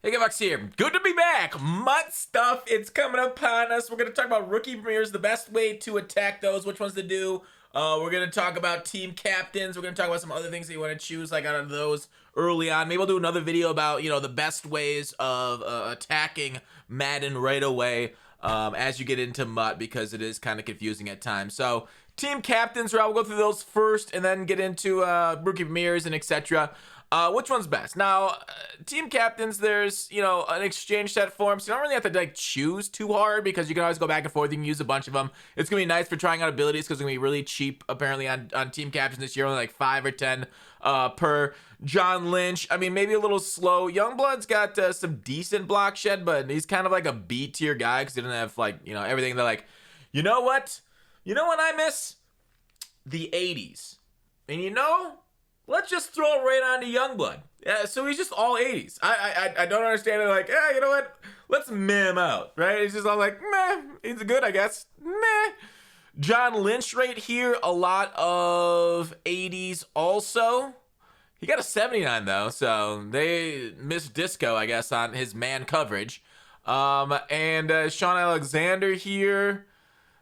Hey, Fox here. Good to be back. Mutt stuff. It's coming upon us. We're going to talk about rookie premieres, the best way to attack those, which ones to do. We're going to talk about team captains. We're going to talk about some other things that you want to choose, like out of those early on. Maybe we'll do another video about, the best ways of attacking Madden right away as you get into Mutt, because it is kind of confusing at times. So, team captains, we'll go through those first and then get into rookie premieres and etc. Which one's best? Now, team captains, there's, an exchange set for them, so you don't really have to, choose too hard because you can always go back and forth. You can use a bunch of them. It's going to be nice for trying out abilities because it's going to be really cheap, apparently, on team captains this year, only like 5 or 10 per. John Lynch, I mean, maybe a little slow. Youngblood's got some decent block shed, but he's kind of like a B tier guy because he doesn't have, everything. They're like, you know what? You know what I miss? The 80s. And let's just throw it right on to Youngblood. Yeah, so he's just all 80s. I don't understand it. Like, yeah, you know what? Let's meh him out, right? He's just all like, meh. He's good, I guess. Meh. John Lynch right here, a lot of 80s also. He got a 79 though, so they missed disco, I guess, on his man coverage. And Sean Alexander here.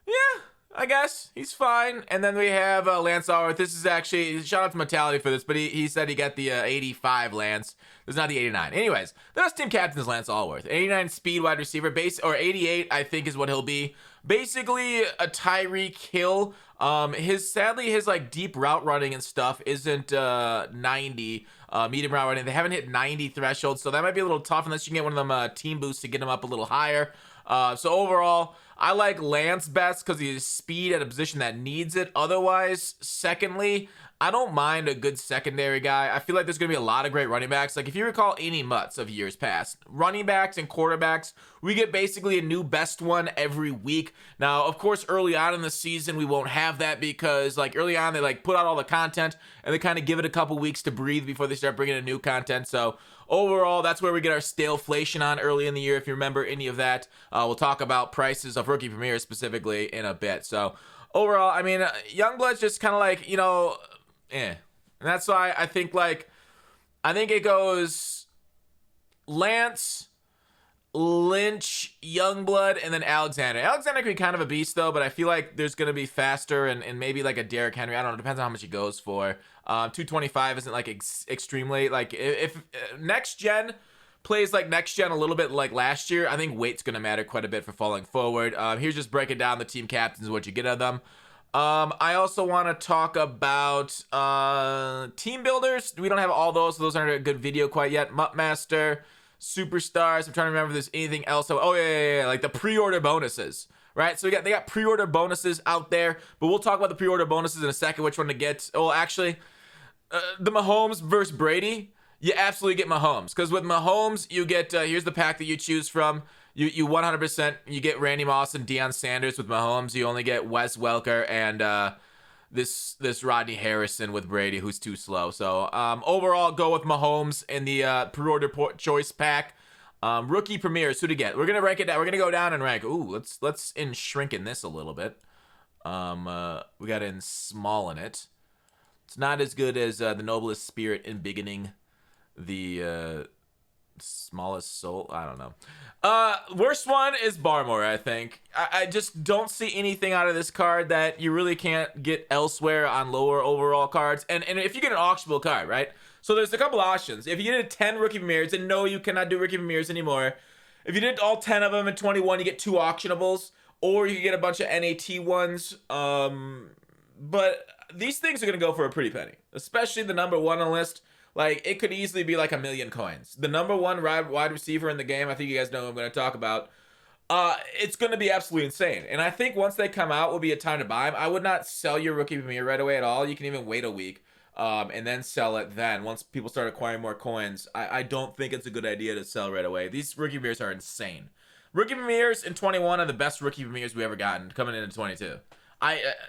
Yeah, I guess he's fine. And then we have Lance Allworth. This is actually, shout out to Metallica for this, but he said he got the 85 Lance. This is not the 89. Anyways, the best team captain is Lance Allworth. 89 speed wide receiver, or 88 I think is what he'll be. Basically a Tyreek Hill. Sadly his deep route running and stuff isn't 90 medium route running. They haven't hit 90 threshold, so that might be a little tough unless you can get one of them team boosts to get him up a little higher. So overall, I like Lance best because he has speed at a position that needs it. Otherwise, secondly, I don't mind a good secondary guy. I feel like there's going to be a lot of great running backs. Like if you recall any Mutts of years past, running backs and quarterbacks, we get basically a new best one every week. Now, of course, early on in the season, we won't have that because early on, they put out all the content and they kind of give it a couple weeks to breathe before they start bringing in new content. So overall, that's where we get our staleflation on early in the year. If you remember any of that, we'll talk about prices of rookie premieres specifically in a bit. So overall, I mean, Youngblood's just kind of and that's why I think I think it goes Lance, Lynch, Youngblood, and then Alexander. Alexander can be kind of a beast though, but I feel like there's gonna be faster and maybe a Derrick Henry. I don't know. Depends on how much he goes for. 225 isn't extremely if next gen plays next gen a little bit like last year. I think weight's gonna matter quite a bit for falling forward. Here's just breaking down the team captains, what you get out of them. I also want to talk about team builders. We don't have all those, so those aren't a good video quite yet. Muttmaster, superstars. I'm trying to remember if there's anything else. Oh yeah, like the pre-order bonuses, right? So they got pre-order bonuses out there, but we'll talk about the pre-order bonuses in a second. Which one to get? Oh, actually, the Mahomes versus Brady. You absolutely get Mahomes because with Mahomes, you get here's the pack that you choose from. You 100% you get Randy Moss and Deion Sanders. With Mahomes, you only get Wes Welker and this Rodney Harrison with Brady, who's too slow. So overall, go with Mahomes in the pre-order choice pack. Rookie premieres, who to get? We're gonna rank it down. We're gonna go down and rank. Ooh, let's shrink in this a little bit. We got in small in it. It's not as good as the noblest spirit in beginning. The smallest soul. I don't know. Worst one is Barmore, I think. I just don't see anything out of this card that you really can't get elsewhere on lower overall cards. And if you get an auctionable card, right? So there's a couple options. If you did 10 rookie premieres, and no, you cannot do rookie premieres anymore. If you did all 10 of them in 21, you get 2 auctionables. Or you can get a bunch of NAT ones. But these things are going to go for a pretty penny. Especially the number 1 on the list. It could easily be $1 million coins. The number 1 wide receiver in the game, I think you guys know who I'm going to talk about. It's going to be absolutely insane. And I think once they come out will be a time to buy them. I would not sell your rookie premiere right away at all. You can even wait a week and then sell it then. Once people start acquiring more coins, I don't think it's a good idea to sell right away. These rookie premieres are insane. Rookie premieres in 21 are the best rookie premieres we ever gotten coming into 22.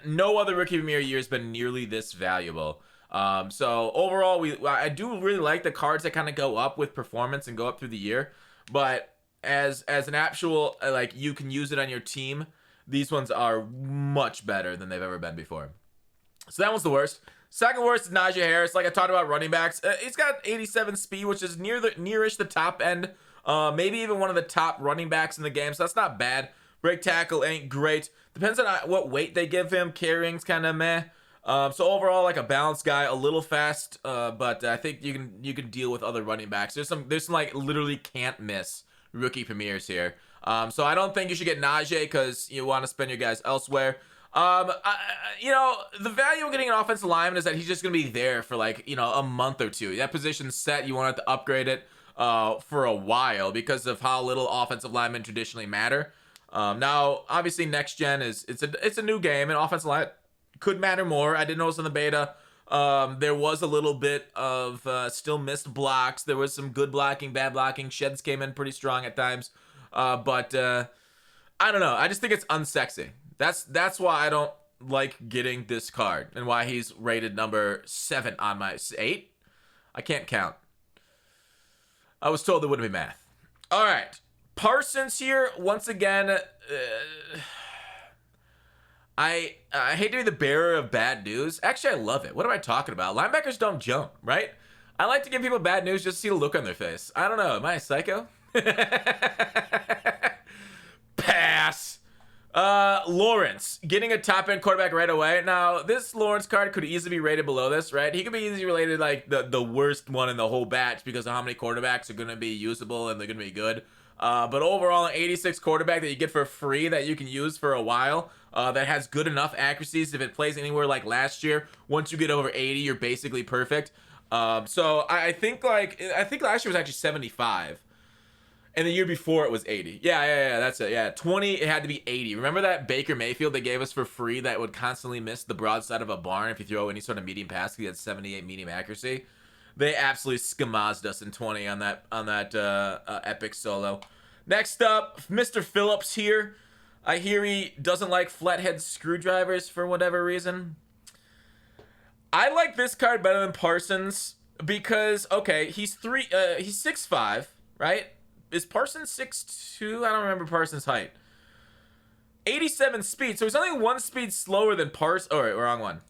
No other rookie premiere year has been nearly this valuable. So overall, I do really like the cards that kind of go up with performance and go up through the year, but as an actual you can use it on your team, these ones are much better than they've ever been before. So that one's the worst. Second worst is Najee Harris. Like I talked about running backs, he's got 87 speed, which is nearish the top end. Maybe even one of the top running backs in the game, so that's not bad. Break tackle ain't great. Depends on what weight they give him. Carrying's kind of meh. So overall, like a balanced guy, a little fast, but I think you can deal with other running backs. There's some like literally can't miss rookie premieres here. So I don't think you should get Najee because you want to spend your guys elsewhere. The value of getting an offensive lineman is that he's just going to be there for like, a month or two. That position's set. You won't have to upgrade it for a while because of how little offensive linemen traditionally matter. Now, obviously, next gen it's a new game, and offensive line could matter more. I did notice in the beta, there was a little bit of still missed blocks. There was some good blocking, bad blocking. Sheds came in pretty strong at times, but I don't know. I just think it's unsexy. That's why I don't like getting this card and why he's rated number 7 on my 8. I can't count. I was told there wouldn't be math. All right. Parsons here, once again, I hate to be the bearer of bad news. Actually, I love it. What am I talking about? Linebackers don't jump, right? I like to give people bad news just to see the look on their face. I don't know. Am I a psycho? Pass. Lawrence, getting a top-end quarterback right away. Now, this Lawrence card could easily be rated below this, right? He could be easily rated like the worst one in the whole batch because of how many quarterbacks are going to be usable and they're going to be good. But overall, an 86 quarterback that you get for free that you can use for a while, that has good enough accuracies. If it plays anywhere like last year, once you get over 80, you're basically perfect. So I think last year was actually 75. And the year before it was 80. Yeah, that's it. Yeah, 20, it had to be 80. Remember that Baker Mayfield they gave us for free that would constantly miss the broadside of a barn if you throw any sort of medium pass? He had 78 medium accuracy. They absolutely skamazed us in 20 on that epic solo. Next up, Mr. Phillips here. I hear he doesn't like flathead screwdrivers for whatever reason. I like this card better than Parsons because, okay, he's 6'5", right? Is Parsons 6'2"? I don't remember Parsons' height. 87 speed. So he's only one speed slower than Parsons. Oh, wrong one.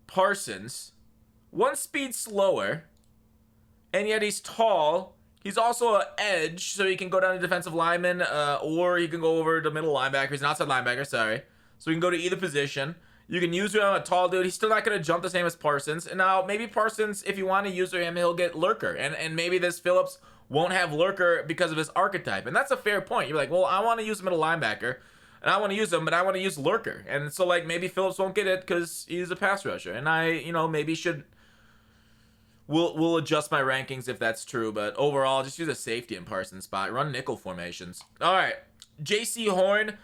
Parsons. One speed slower. And yet he's tall. He's also an edge, so he can go down to defensive lineman, or he can go over to middle linebacker. He's an outside linebacker, sorry. So he can go to either position. You can use him on a tall dude. He's still not going to jump the same as Parsons. And now, maybe Parsons, if you want to use him, he'll get Lurker. And maybe this Phillips won't have Lurker because of his archetype. And that's a fair point. You're like, well, I want to use middle linebacker, and I want to use him, but I want to use Lurker. And so, like, maybe Phillips won't get it because he's a pass rusher. And I, maybe should... We'll adjust my rankings if that's true, but overall, just use a safety in Parsons' spot. Run nickel formations. All right. J.C. Horn,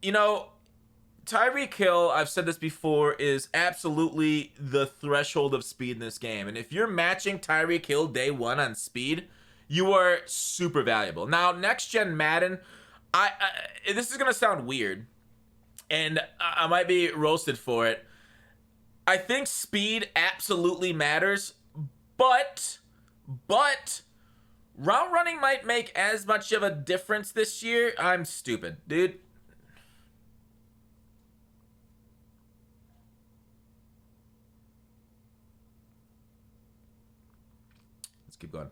Tyreek Hill, I've said this before, is absolutely the threshold of speed in this game. And if you're matching Tyreek Hill day one on speed, you are super valuable. Now, next-gen Madden, this is going to sound weird, and I might be roasted for it. I think speed absolutely matters, but route running might make as much of a difference this year. I'm stupid, dude. Let's keep going.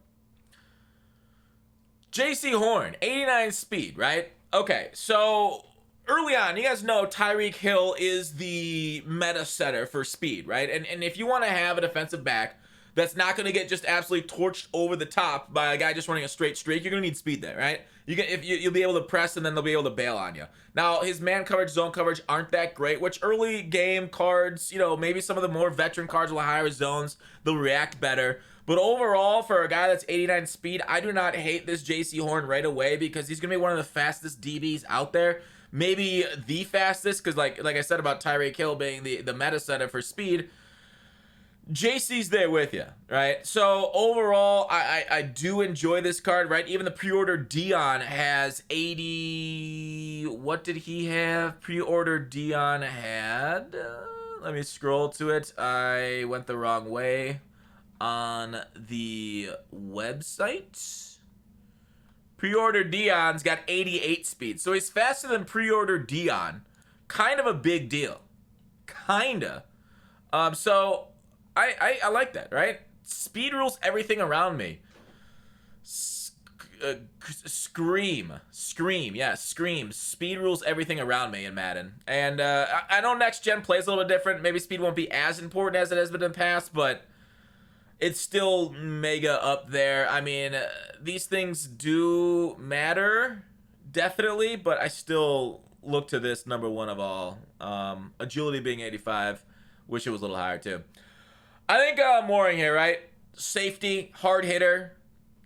J.C. Horn, 89 speed, right? Okay, so early on, you guys know Tyreek Hill is the meta setter for speed, right? And if you want to have a defensive back that's not going to get just absolutely torched over the top by a guy just running a straight streak, you're going to need speed there, right? You'll be able to press, and then they'll be able to bail on you. Now, his man coverage, zone coverage aren't that great, which early game cards, maybe some of the more veteran cards will higher zones, they'll react better. But overall, for a guy that's 89 speed, I do not hate this J.C. Horn right away because he's going to be one of the fastest DBs out there. Maybe the fastest, because like I said about Tyreek Hill being the meta setter for speed, JC's there with you, right? So overall, I do enjoy this card, right? Even the pre-order Dion has 80... What did he have? Pre-order Dion had... let me scroll to it. I went the wrong way on the website. Pre-order Dion's got 88 speed. So he's faster than pre-order Dion. Kind of a big deal. Kinda. So... I like that, right? Speed rules everything around me. Scream. Yeah, Scream. Speed rules everything around me in Madden. And I know next gen plays a little bit different. Maybe speed won't be as important as it has been in the past, but it's still mega up there. I mean, these things do matter, definitely, but I still look to this number one of all. Agility being 85. Wish it was a little higher, too. I think Mooring here, right? Safety, hard hitter,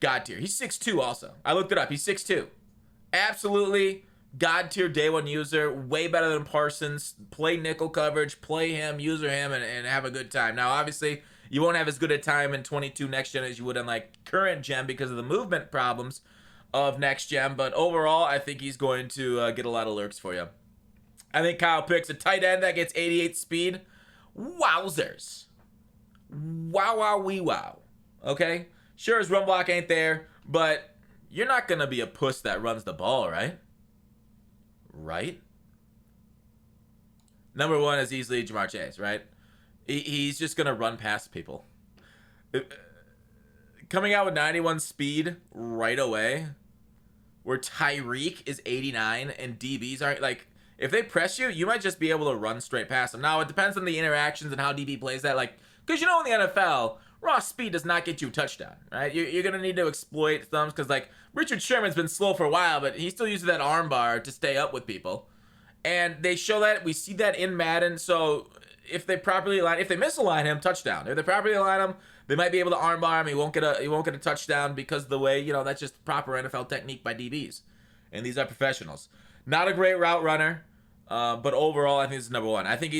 God tier. He's 6'2" also. I looked it up. He's 6'2". Absolutely God tier day one user. Way better than Parsons. Play nickel coverage. Play him, user him, and have a good time. Now, obviously, you won't have as good a time in 22 next gen as you would in like current gen because of the movement problems of next gen. But overall, I think he's going to get a lot of lurks for you. I think Kyle picks a tight end that gets 88 speed. Wowzers. Wow, wee wow. Okay? Sure, his run block ain't there, but you're not going to be a puss that runs the ball, right? Right? Number one is easily Jamar Chase, right? He's just going to run past people. Coming out with 91 speed right away, where Tyreek is 89 and DBs aren't, like, if they press you, you might just be able to run straight past them. Now, it depends on the interactions and how DB plays that, like, because you know in the NFL, raw speed does not get you a touchdown, right? You're going to need to exploit thumbs because, like, Richard Sherman's been slow for a while, but he still uses that arm bar to stay up with people. And they show that. We see that in Madden. So if they properly align, if they misalign him, touchdown. If they properly align him, they might be able to arm bar him. He won't get a touchdown because of the way, you know, that's just proper NFL technique by DBs. And these are professionals. Not a great route runner. But overall, I think this is number one. I think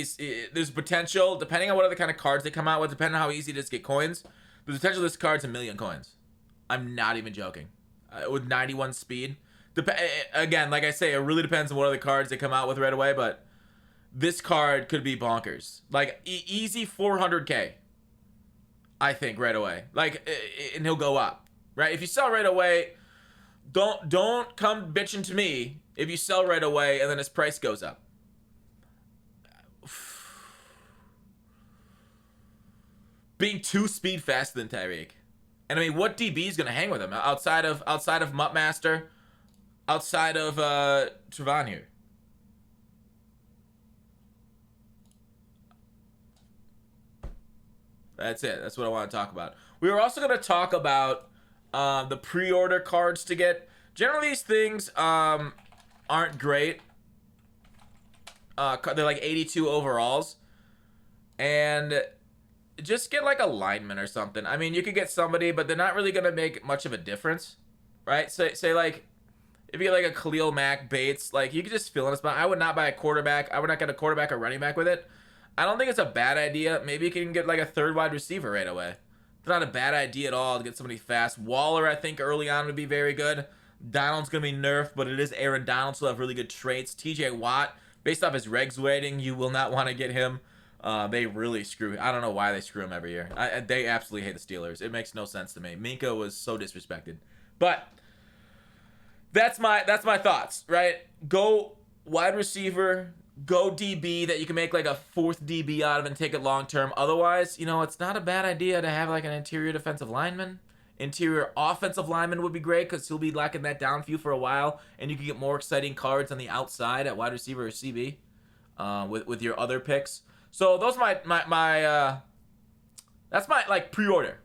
there's potential, depending on what other kind of cards they come out with, depending on how easy it is to get coins, the potential this card's 1 million coins. I'm not even joking. With 91 speed. Again, like I say, it really depends on what other cards they come out with right away, but this card could be bonkers. Like, easy 400k, I think, right away. Like, and he'll go up, right? If you sell right away, don't come bitching to me if you sell right away and then his price goes up. Being 2 speed faster than Tyreek. And I mean, what DB is going to hang with him outside of Muttmaster, outside of Trevon here? That's it. That's what I want to talk about. We were also going to talk about the pre-order cards to get. Generally, these things aren't great. They're like 82 overalls. And just get like a lineman or something. I mean, you could get somebody, but they're not really going to make much of a difference. Right? Say like, if you get like a Khalil Mack, Bates, like you could just fill in a spot. I would not buy a quarterback. I would not get a quarterback or running back with it. I don't think it's a bad idea. Maybe you can get like a third wide receiver right away. It's not a bad idea at all to get somebody fast. Waller, I think, early on would be very good. Donald's going to be nerfed, but it is Aaron Donald, so he'll have really good traits. TJ Watt, based off his regs rating, you will not want to get him. They really screw him. I don't know why they screw him every year. They absolutely hate the Steelers. It makes no sense to me. Minka was so disrespected. But that's my thoughts, right? Go wide receiver, go DB that you can make like a 4th DB out of and take it long term. Otherwise, you know, it's not a bad idea to have like an interior defensive lineman. Interior offensive lineman would be great because he'll be locking that down for you for a while, and you can get more exciting cards on the outside at wide receiver or CB with your other picks. So those are my that's my like pre-order.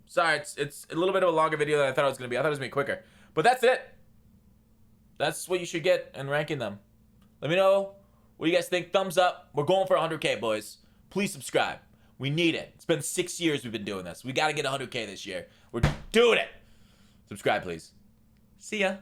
Sorry, it's a little bit of a longer video than I thought it was gonna be. I thought it was gonna be quicker, but that's it. That's what you should get in ranking them. Let me know what you guys think. Thumbs up. We're going for 100K, boys. Please subscribe. We need it. It's been 6 years we've been doing this. We got to get 100K this year. We're doing it. Subscribe, please. See ya.